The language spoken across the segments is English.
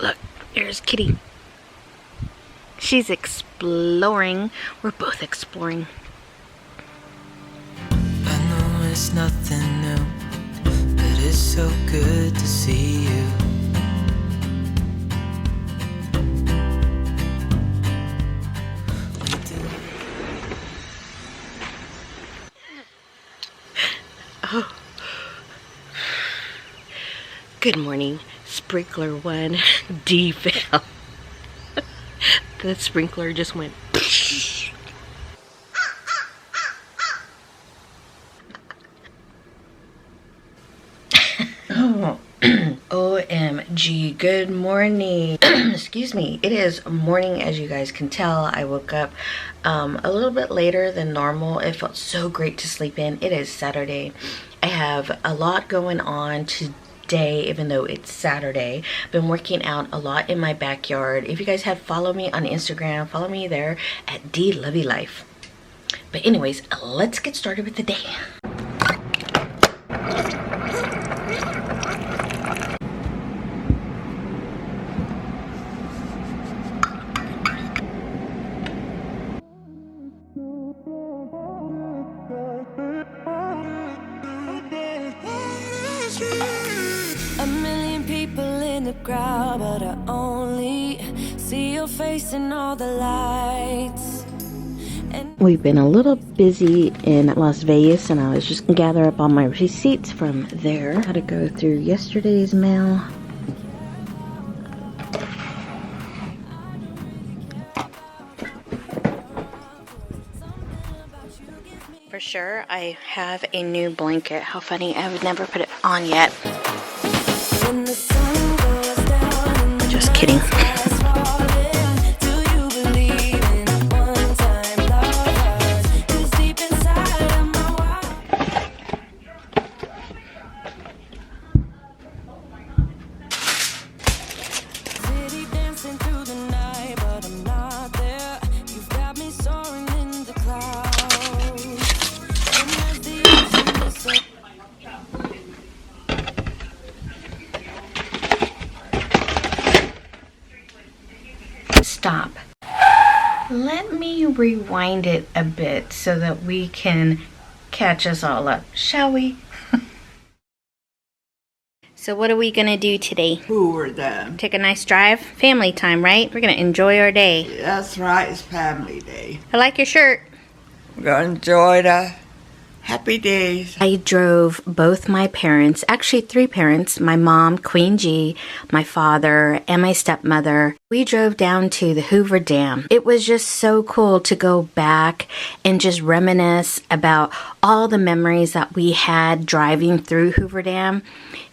Look, there's Kitty. She's exploring. We're both exploring. I know it's nothing new, but it's so good to see you. Oh. Good morning. Sprinkler one. D fell. The sprinkler just went. Oh. OMG, good morning. Excuse me. It is morning, as you guys can tell. I woke up a little bit later than normal. It felt so great to sleep in. It is Saturday. I have a lot going on today, even though it's Saturday. Been working out a lot in my backyard. If you guys have followed me on Instagram, follow me there at Dee Lovely Life. But anyways, let's get started with the day. A million people in the crowd, but I only see your face in all the lights. We've been a little busy in Las Vegas, and I was just gonna gather up all my receipts from there. Had to go through yesterday's mail. For sure, I have a new blanket. How funny, I would never put it on yet. Just kidding. Stop. Let me rewind it a bit so that we can catch us all up, shall we? So what are we gonna do today? Hoover Dam. Take a nice drive? Family time, right? We're gonna enjoy our day. That's right, it's family day. I like your shirt. We're gonna enjoy the happy days. I drove both my parents, actually 3 parents, my mom, Queen G, my father, and my stepmother. We drove down to the Hoover Dam. It was just so cool to go back and just reminisce about all the memories that we had driving through Hoover Dam.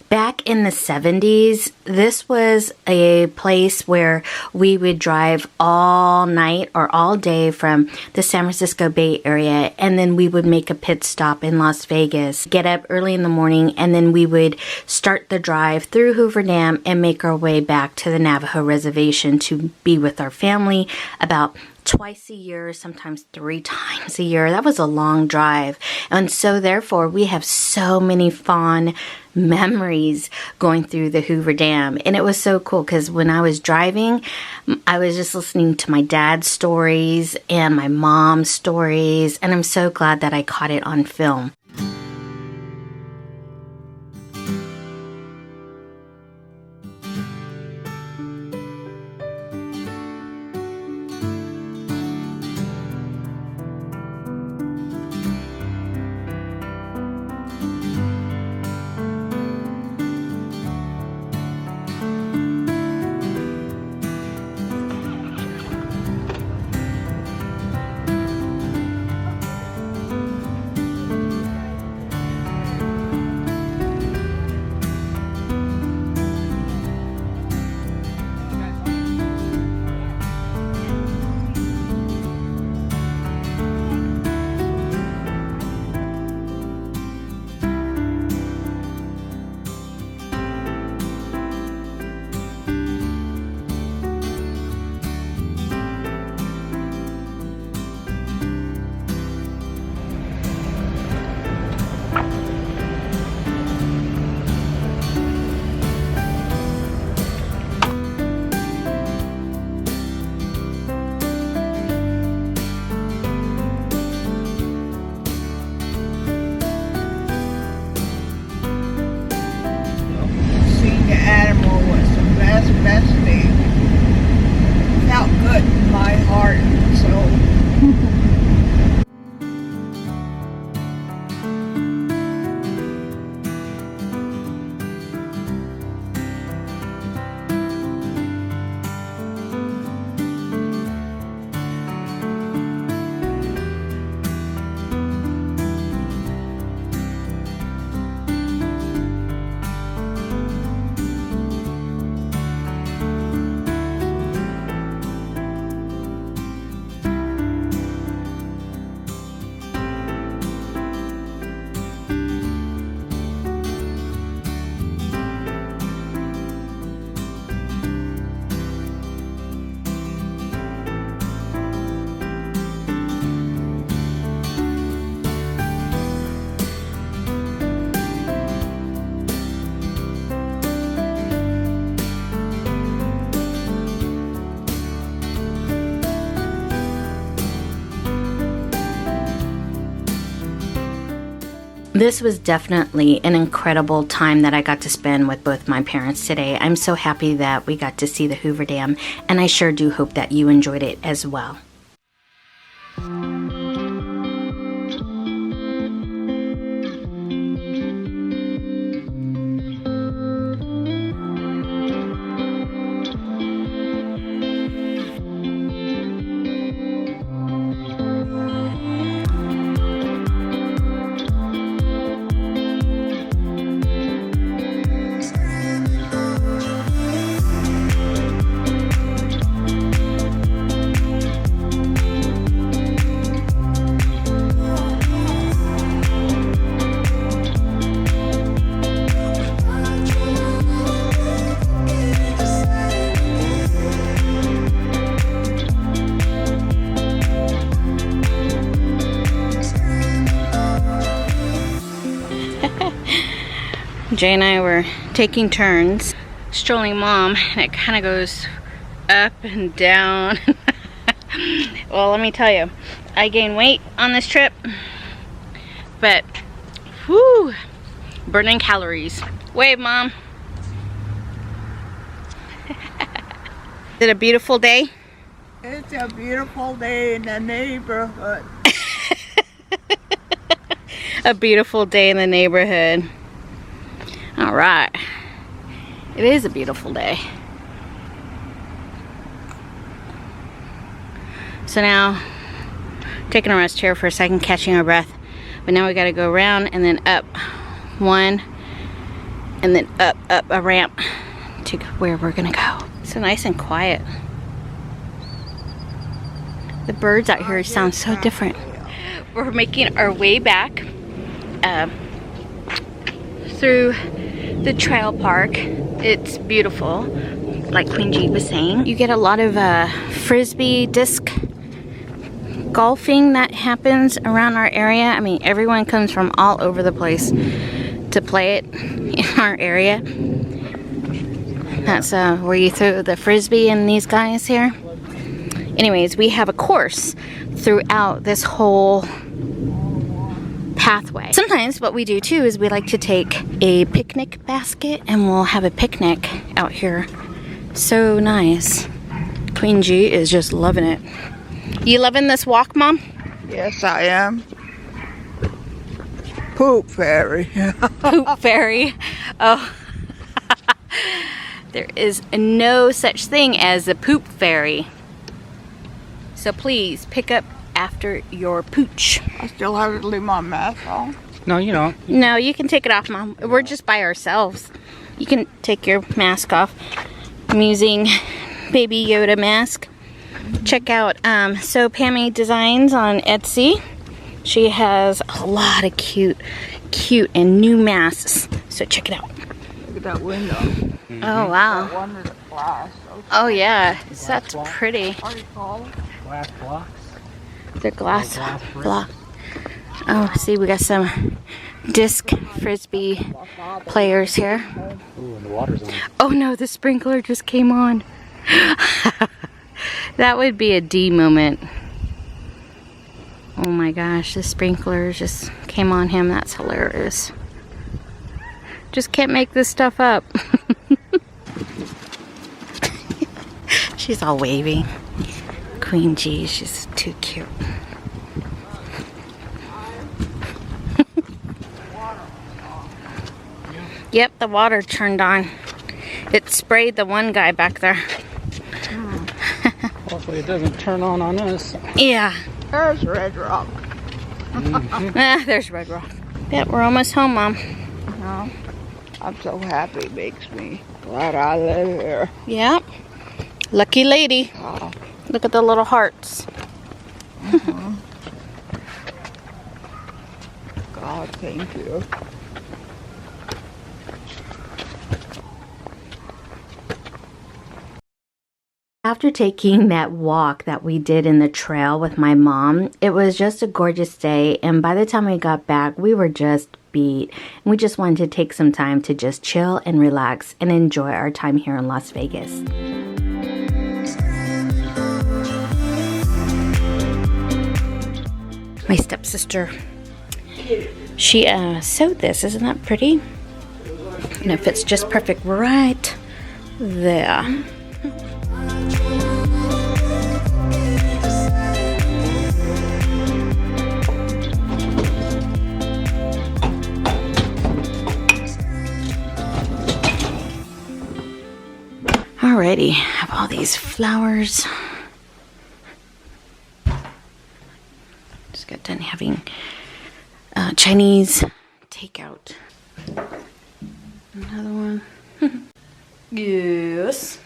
Back in the 70s, this was a place where we would drive all night or all day from the San Francisco Bay Area, and then we would make a pit stop in Las Vegas, get up early in the morning, and then we would start the drive through Hoover Dam and make our way back to the Navajo Reservation to be with our family about twice a year, sometimes 3 times a year. That was a long drive. And so therefore, we have so many fond memories going through the Hoover Dam. And it was so cool because when I was driving, I was just listening to my dad's stories and my mom's stories. And I'm so glad that I caught it on film. This was definitely an incredible time that I got to spend with both my parents today. I'm so happy that we got to see the Hoover Dam, and I sure do hope that you enjoyed it as well. Jay and I were taking turns strolling Mom, and it kind of goes up and down. Well, let me tell you, I gained weight on this trip, but whoo, burning calories. Wave, Mom. Is it a beautiful day? It's a beautiful day in the neighborhood. A beautiful day in the neighborhood. All right, it is a beautiful day. So now, taking a rest here for a second, catching our breath. But now we gotta go around and then up one, and then up a ramp to where we're gonna go. So nice and quiet. The birds out here sound so different. We're making our way back through the trail park. It's beautiful, like Queen G was saying. You get a lot of frisbee disc golfing that happens around our area. I mean, everyone comes from all over the place to play it in our area. That's where you throw the frisbee and these guys here. Anyways, we have a course throughout this whole pathway. Sometimes what we do too is we like to take a picnic basket and we'll have a picnic out here. So nice. Queen G is just loving it. You loving this walk, Mom? Yes, I am. Poop fairy. Poop fairy. Oh. There is no such thing as a poop fairy. So please pick up after your pooch. I still have to leave my mask on. No, you don't. No, you can take it off, Mom. We're just by ourselves. You can take your mask off. I'm using Baby Yoda mask. Check out So Pammy Designs on Etsy. She has a lot of cute and new masks. So check it out. Look at that window. Mm-hmm. Oh, wow. That one is glass. Oh, yeah. That's pretty. What do you call it? Glass blocks. They're glass blocks. Oh, see, we got some disc frisbee players here. Ooh, and the water's on. Oh no, the sprinkler just came on. That would be a D moment. Oh my gosh, the sprinkler just came on him. That's hilarious. Just can't make this stuff up. She's all wavy. Queen G, she's too cute. Yep, the water turned on. It sprayed the one guy back there. Hopefully it doesn't turn on us. Yeah. There's Red Rock. There's Red Rock. Yep, we're almost home, Mom. I'm so happy. It makes me glad I live here. Yep. Lucky lady. Oh. Look at the little hearts. God, thank you. After taking that walk that we did in the trail with my mom, it was just a gorgeous day, and by the time we got back, we were just beat. And we just wanted to take some time to just chill and relax and enjoy our time here in Las Vegas. My stepsister, She sewed this. Isn't that pretty? And it fits just perfect right there. Alrighty, I have all these flowers. Just got done having Chinese takeout. Another one. Yes.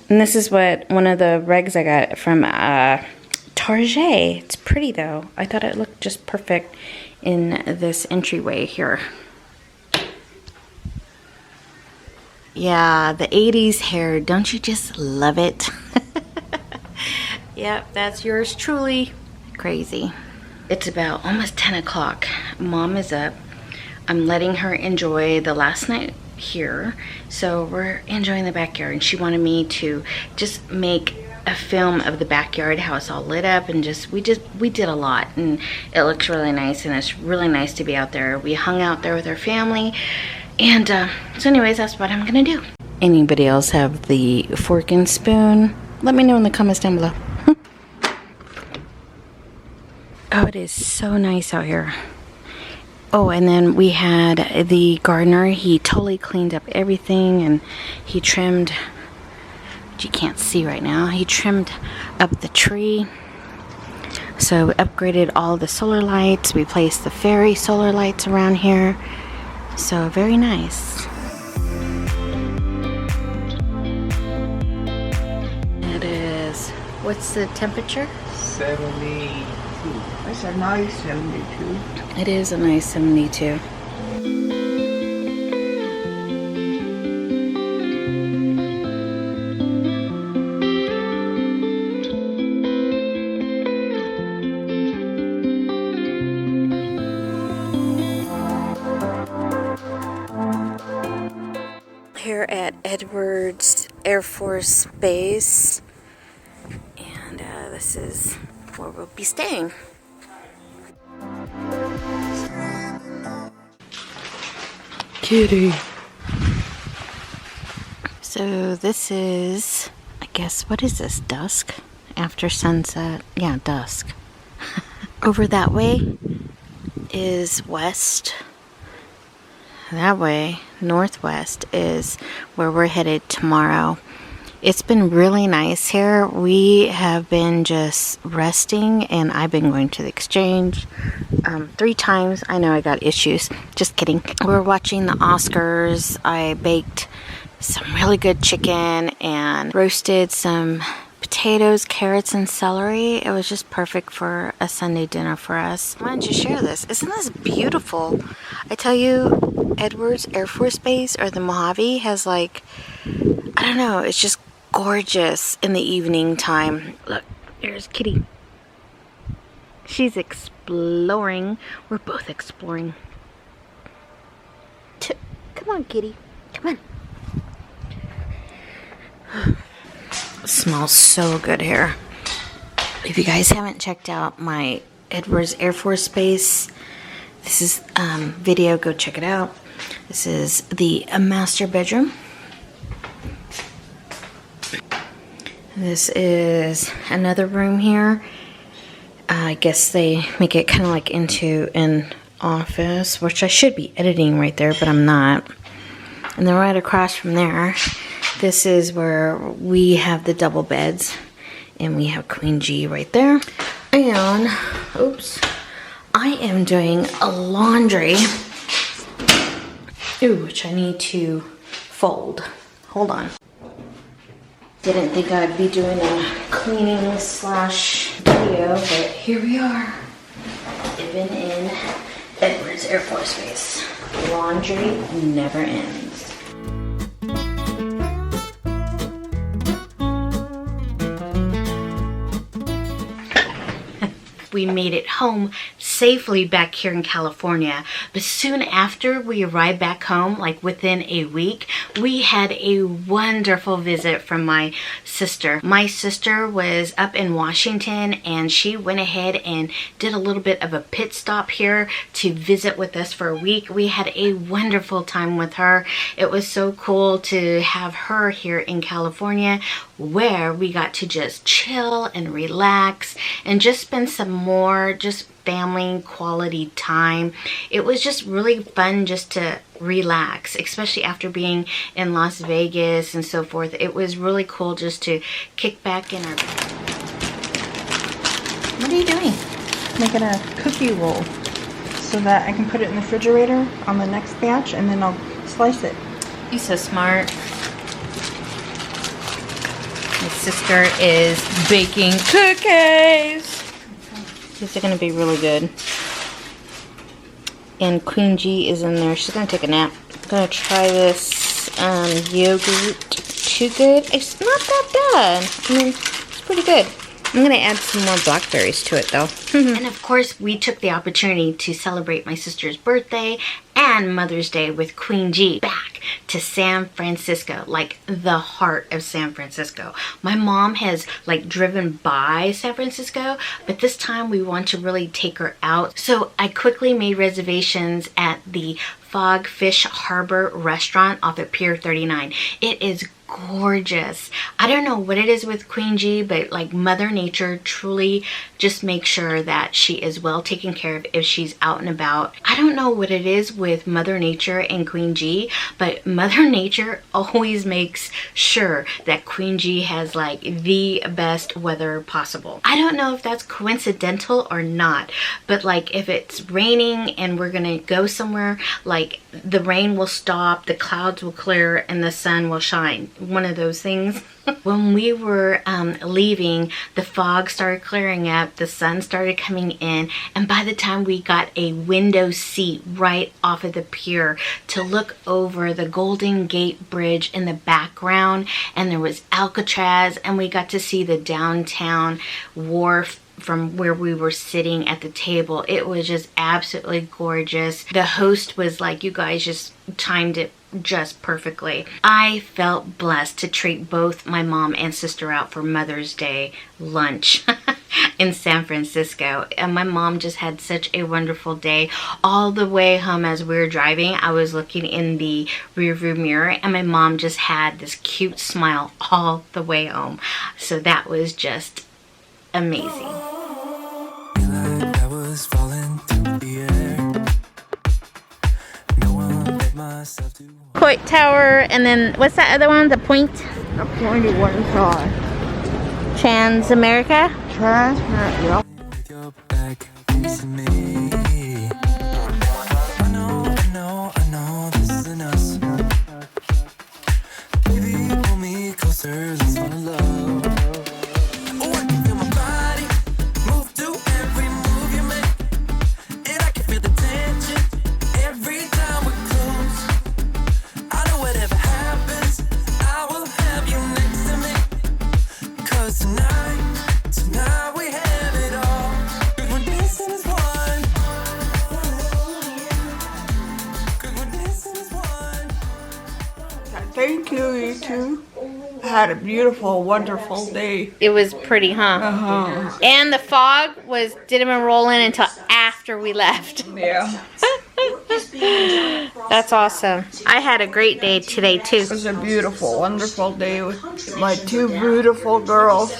And this is what one of the rugs I got from Target. It's pretty though. I thought it looked just perfect in this entryway here. Yeah, the 80s hair. Don't you just love it? Yep, that's yours truly. Crazy. It's about almost 10 o'clock. Mom is up. I'm letting her enjoy the last night here. So we're enjoying the backyard. And she wanted me to just make a film of the backyard, how it's all lit up, and we did a lot, and it looks really nice, and it's really nice to be out there. We hung out there with our family, and so anyways, that's what I'm gonna do. Anybody else have the fork and spoon? Let me know in the comments down below. Oh, it is so nice out here. Oh, and then we had the gardener. He totally cleaned up everything, and he trimmed, you can't see right now, he trimmed up the tree. So we upgraded all the solar lights. We placed the fairy solar lights around here. So very nice. It is, what's the temperature? 72. That's a nice 72. It is a nice 72. Here at Edwards Air Force Base, and this is where we'll be staying. Kitty. So this is, I guess, what is this, dusk? After sunset? Yeah, dusk. Over that way is west. That way, northwest, is where we're headed tomorrow. It's been really nice here. We have been just resting, and I've been going to the exchange 3 times. I know I got issues. Just kidding. We're watching the Oscars. I baked some really good chicken and roasted some potatoes, carrots, and celery. It was just perfect for a Sunday dinner for us. Why don't you share this? Isn't this beautiful? I tell you, Edwards Air Force Base, or the Mojave, has like, I don't know, it's just gorgeous in the evening time. Look, there's Kitty. She's exploring. We're both exploring. Come on, Kitty. Come on. It smells so good here. If you guys haven't checked out my Edwards Air Force Base, this is video, go check it out. This is the master bedroom. This is another room here. I guess they make it kind of like into an office, which I should be editing right there, but I'm not. And then right across from there, this is where we have the double beds, and we have Queen G right there. And, oops, I am doing a laundry, which I need to fold. Hold on. Didn't think I'd be doing a cleaning slash video, but here we are. Living in Edwards Air Force Base. Laundry never ends. we made it home safely back here in California. But soon after we arrived back home, like within a week, we had a wonderful visit from my sister. My sister was up in Washington, and she went ahead and did a little bit of a pit stop here to visit with us for a week. We had a wonderful time with her. It was so cool to have her here in California, where we got to just chill and relax and just spend some more just family quality time. It was just really fun just to relax, especially after being in Las Vegas and so forth. It was really cool just to kick back in our... What are you doing? Making a cookie roll so that I can put it in the refrigerator on the next batch, and then I'll slice it. You're so smart. My sister is baking cookies. These are going to be really good. And Queen G is in there. She's going to take a nap. I'm going to try this yogurt Too Good. It's not that bad. I mean, it's pretty good. I'm going to add some more blackberries to it, though. And of course, we took the opportunity to celebrate my sister's birthday and Mother's Day with Queen G back to San Francisco, like the heart of San Francisco. My mom has like driven by San Francisco, but this time we want to really take her out. So I quickly made reservations at the Fogfish Harbor restaurant off at Pier 39. It is gorgeous. I don't know what it is with Queen G, but like Mother Nature truly just makes sure that she is well taken care of if she's out and about. I don't know what it is with Mother Nature and Queen G, but Mother Nature always makes sure that Queen G has like the best weather possible. I don't know if that's coincidental or not, but like if it's raining and we're gonna go somewhere, like the rain will stop, the clouds will clear, and the sun will shine. One of those things. When we were leaving, the fog started clearing up, the sun started coming in, and by the time we got a window seat right off of the pier to look over the Golden Gate Bridge in the background, and there was Alcatraz, and we got to see the downtown wharf from where we were sitting at the table. It was just absolutely gorgeous. The host was like, you guys just timed it just perfectly. I felt blessed to treat both my mom and sister out for Mother's Day lunch in San Francisco, and my mom just had such a wonderful day. All the way home as we were driving, I was looking in the rearview mirror, and my mom just had this cute smile all the way home. So that was just amazing. Coit Tower, and then what's that other one? The Point? The pointy one side. Transamerica? Yep. I know, this isn't us. Baby, pull me closer, let's fall in love. Oh, I can feel my body move to every move you make, and I can feel the tension every time we're close. I know whatever happens, I will have you next to me. 'Cause tonight we have it all. 'Cause we're dancing as one. 'Cause we're dancing as one. Thank you, you two. I had a beautiful, wonderful day. It was pretty, huh? And the fog didn't even roll in until after we left. Yeah. That's awesome. I had a great day today too. It was a beautiful, wonderful day with my two beautiful girls.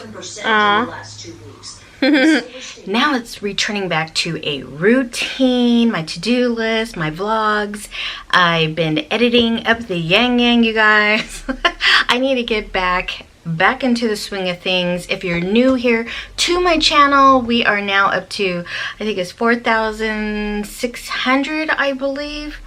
Now it's returning back to a routine, my to-do list, my vlogs. I've been editing up the yang, you guys. I need to get back into the swing of things. If you're new here to my channel, we are now up to, I think it's 4,600, I believe.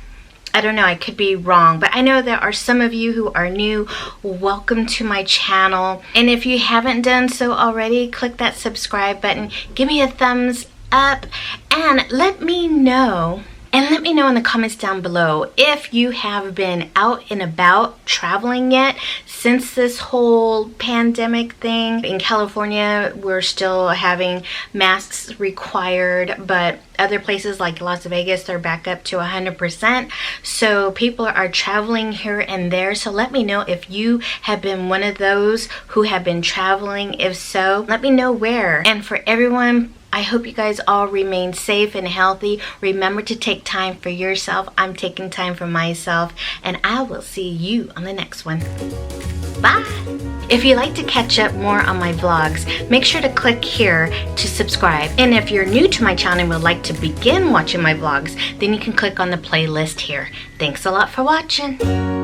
I don't know, I could be wrong, but I know there are some of you who are new. Welcome to my channel. And if you haven't done so already, click that subscribe button, give me a thumbs up, and let me know. And let me know in the comments down below if you have been out and about traveling yet since this whole pandemic thing in California, we're still having masks required, but other places like Las Vegas, they're back up to 100%. So people are traveling here and there. So let me know if you have been one of those who have been traveling. If so, let me know where. And for everyone, I hope you guys all remain safe and healthy. Remember to take time for yourself. I'm taking time for myself, and I will see you on the next one. Bye! If you'd like to catch up more on my vlogs, make sure to click here to subscribe. And if you're new to my channel and would like to begin watching my vlogs, then you can click on the playlist here. Thanks a lot for watching.